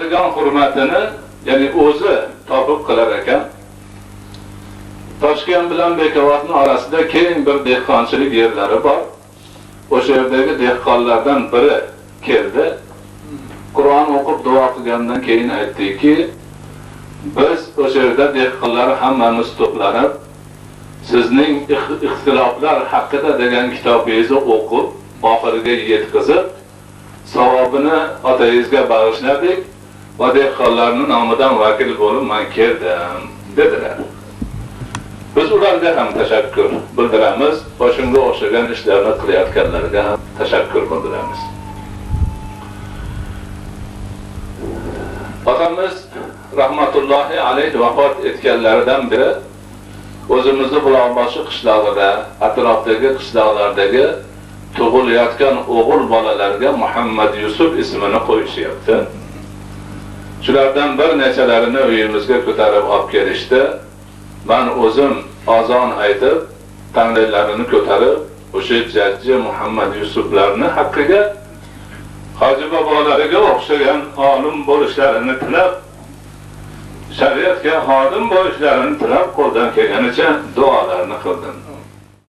qiladigan hurmatini, ya'ni o'zi topib qilar ekan. Toshkent bilan Bekobodning orasida keng bir dehqonchilik yerlari bor. O'sha yerdagi dehqonlardan biri keldi. Qur'on o'qib duo qilgandan keyin aytdiki, biz o'sha yerda dehqonlar hammamiz to'planib, sizning ixtiloflar haqida degan kitobingizni o'qib, oxiriga yetkazib, savobini otangizga bag'ishladik va dehqonlarning nomidan vakil bo'lib men keldim dedilar. Biz ularga ham tashakkur bildiramiz va shunga o'xshagan ishlarni qilayotganlarga ham tashakkur bildiramiz. Otamiz rahmatullohi alayhi vafot etganlaridan beri o'zimizni Buloqboshi qishlog'ida, atrofdagi qishloqlardagi tug'ilayotgan o'g'il bolalarga Muhammad Yusuf ismini qo'yishyapti. Shulardan bir nechalarini uyimizga ko'tarib olib kelishdi. Ben o'zim azon aytib, tanlaylarini ko'tarib, o'sha jajji Muhammad Yusuflarni haqqiga hoji bobolariga o'xshagan olim bo'lishlarini tilab, shariatga xodim bo'lishlarini tilab, qo'ldan kelganicha duolarni qildim.